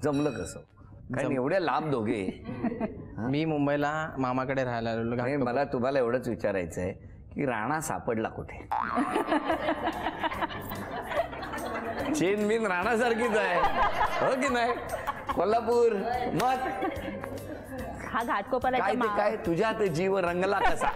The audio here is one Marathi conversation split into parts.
जमलं कसं? कारण एवढ्या लांब दोघे. मी मुंबईला मामाकडे राहायला आलेलो. मला तुम्हाला एवढंच विचारायचं आहे की राणा सापडला कुठे? चेन बिन राणासारखीच आहे, हो की नाही? कोल्हापूर मग हा घाटकोपरला काय तुझ्यात जीव रंगला कसा?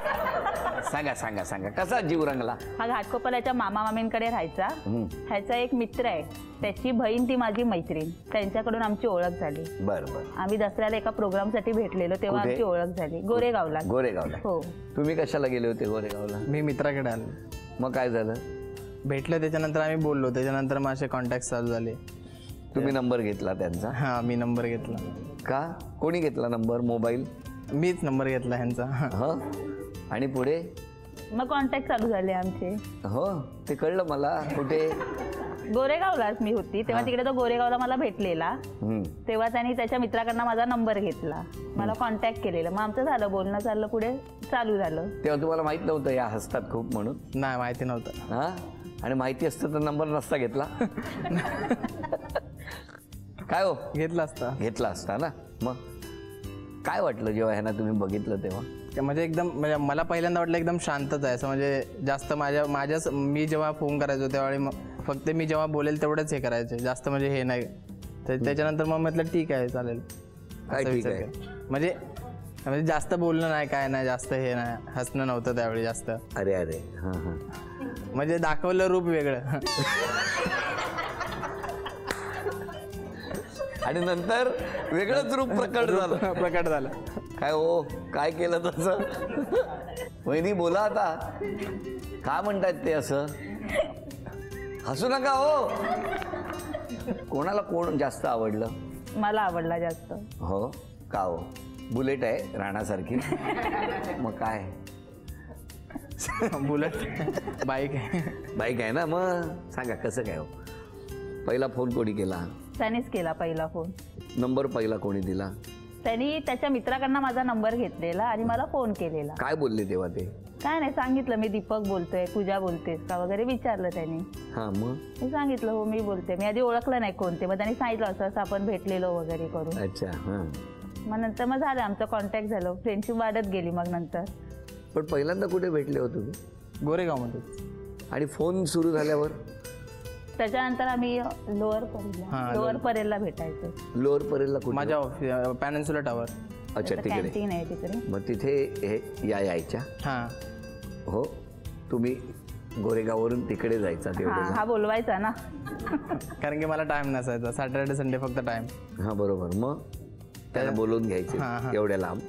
सांगा सांगा सांगा, कसा जीव रंगला? हा घाटकोपरच्या मामा मामींकडे राहायचा. ह्याचा एक मित्र आहे, त्याची बहीण ती माझी मैत्रीण, त्यांच्याकडून आमची ओळख झाली. बरं बरं. आम्ही दसऱ्याला एका प्रोग्राम साठी भेटलेलो, तेव्हा आमची ओळख झाली. गोरेगावला. गोरेगावला? हो. तुम्ही कशाला गेले होते गोरेगावला? मी मित्राकडे आलो. मग काय झालं? भेटलं, त्याच्यानंतर आम्ही बोललो, त्याच्यानंतर मग असे कॉन्टॅक्ट चालू झाले. तुम्ही नंबर घेतला त्यांचा? हां, मी नंबर घेतला. का? कोणी घेतला नंबर? मोबाईल? मीच नंबर घेतला ह्यांचा. हो. आणि पुढे मग कॉन्टॅक्ट चालू झाले आमचे. हो, ते कळलं मला. कुठे? गोरेगावलाच मी होती तेव्हा. तिकडे तो गोरेगावला मला भेटलेला, तेव्हा त्यांनी त्याच्या मित्राकडनं माझा नंबर घेतला, मला कॉन्टॅक्ट केलेला. मग आमचं झालं, बोलणं चाललं, पुढे चालू झालं. तेव्हा तुम्हाला माहित नव्हतं या हसतात खूप म्हणून? नाही, माहिती नव्हतं. हा, आणि माहिती असतं तर नंबर नसता घेतला? काय हो, घेतला असता. घेतला असता ना. मग काय वाटलं जेव्हा ह्यांना तुम्ही बघितलं तेव्हा? म्हणजे एकदम, म्हणजे मला पहिल्यांदा वाटलं एकदम शांतच आहे असं. म्हणजे जास्त माझ्या मी जेव्हा फोन करायचो त्यावेळी मग फक्त मी जेव्हा बोलेल तेवढंच हे करायचे, जास्त म्हणजे हे नाही. तर त्याच्यानंतर मग म्हटलं ठीक आहे, चालेल. काय ठीक आहे? म्हणजे जास्त बोलणं नाही, काय नाही, जास्त हे नाही, हसणं नव्हतं त्यावेळी जास्त. अरे अरे. हां हां. म्हणजे दाखवलं रूप वेगळं. आणि नंतर वेगळंच रूप प्रकट झालं. काय हो, काय केलं तसं? वहिनी बोला आता, का म्हणतात ते असं? हसू नका हो. कोणाला कोण जास्त आवडलं? मला आवडला जास्त. हो का? हो, बुलेट आहे राणासारखी. मग काय? बुलेट बाईक आहे. बाईक आहे ना. मग सांगा कसं काय हो? पहिला फोन कोणी केला? त्यानेच केला पहिला फोन. नंबर पहिला कोणी दिला? त्यांनी त्याच्या मित्राकडनं माझा नंबर घेतलेला आणि मला फोन केलेला. काय बोलले तेव्हा ते? काय नाही, सांगितलं मी दीपक बोलतोय, पूजा बोलतेस का वगैरे विचारलं त्यांनी. हा, मग मी सांगितलं हो मी बोलते. मी आधी ओळखलं नाही कोणते, मग त्यांनी सांगितलं असं असं आपण भेटलेलो वगैरे करून. अच्छा. हां. मग नंतर मग झालं आमचं कॉन्टॅक्ट झालं, फ्रेंडशिप वाढत गेली. मग नंतर पण पहिल्यांदा कुठे भेटले हो तुम्ही? गोरेगावमध्ये. आणि फोन सुरू झाल्यावर त्याच्यानंतर आम्ही लोअर परेलला भेटायचो. लोअर परेलला कुठे? माझ्या पॅनिन्सुला टॉवर. अच्छा, तिकडे कॅन्टीन आहे तिकडे. मग तिथे हे यायच्या? हां. हो, तुम्ही गोरेगाववरून तिकडे जायचा तेवढं? हा बोलवायचा ना. कारण की मला टाइम नसायचा, सॅटर्डे संडे फक्त टाइम. हां बरोबर. मग त्याला बोलवून घ्यायचे एवढ्या लांब.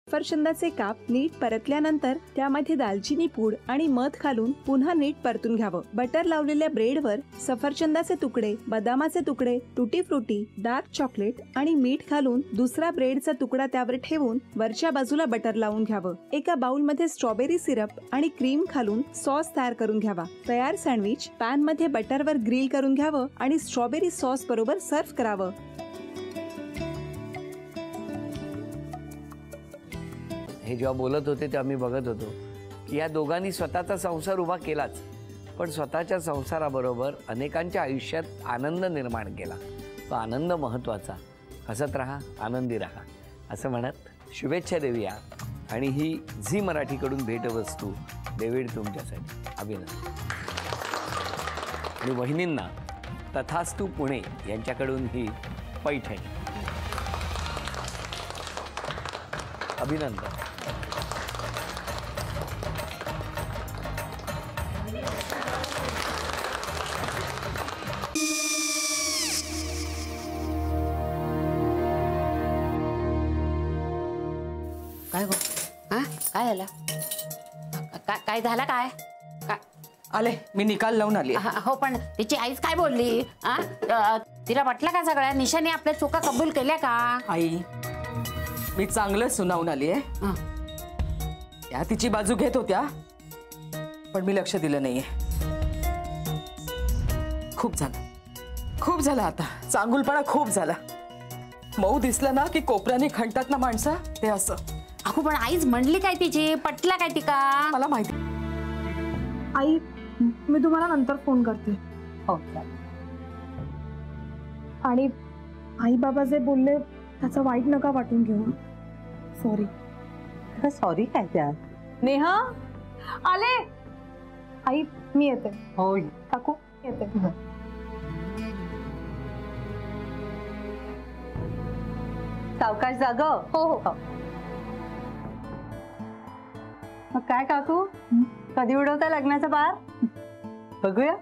सफरचंदाचे काप नीट परतल्यानंतर त्यामध्ये दालचिनी पूड आणि मध घालून पुन्हा नीट परतून घ्यावं. बटर लावलेल्या ब्रेडवर सफरचंदाचे तुकडे, बदामाचे तुकडे, टुटी फ्रुटी, डार्क चॉकलेट आणि मीठ घालून दुसरा ब्रेडचा तुकडा त्यावर ठेवून वरच्या बाजूला बटर लावून घ्यावं. एका बाउलमध्ये स्ट्रॉबेरी सिरप आणि क्रीम घालून सॉस तयार करून घ्यावा. तयार सँडविच पॅन मध्ये बटरवर ग्रिल करून घ्यावं आणि स्ट्रॉबेरी सॉस बरोबर सर्व्ह करावं. हे जेव्हा बोलत होते तेव्हा मी बघत होतो की या दोघांनी स्वतःचा संसार उभा केलाच, पण स्वतःच्या संसाराबरोबर अनेकांच्या आयुष्यात आनंद निर्माण केला. तो आनंद महत्त्वाचा. हसत राहा, आनंदी राहा असं म्हणत शुभेच्छा देऊया. आणि ही झी मराठीकडून भेटवस्तू डेव्हिड तुमच्यासाठी. अभिनंदन. आणि वहिनींना तथास्तू पुणे यांच्याकडून ही पैठणी. अभिनंदन. काय गो? हा, काय झालं? काय झालं? काय आले, मी निकाल लावून आली. हो, पण तिची आईच काय बोलली? तिला वाटलं का सगळ्या निशाने आपल्या चुका कबूल केल्या का? आई, मी चांगलं सुनावून आली आहे. त्या तिची बाजू घेत होत्या, पण मी लक्ष दिलं नाहीये. खूप झालं आता. चांगुलपणा खूप झाला. मऊ दिसलं ना की कोपऱ्याने खणतात ना माणसं, ते असं. अगो, पण आईच म्हणली काय तिची? पटला काय ती का? मला माहिती. आई, मी तुम्हाला नंतर फोन करते. हो. आणि आई बाबा जे बोलले त्याचं वाईट नका वाटून घेऊ. सॉरी. सॉरी काय त्या? नेहा आले. आई मी येते. होय काकू येते. सावकाश जाग. हो हो. मग काय काकू, कधी उडवता लग्नाचा बार? बघूया.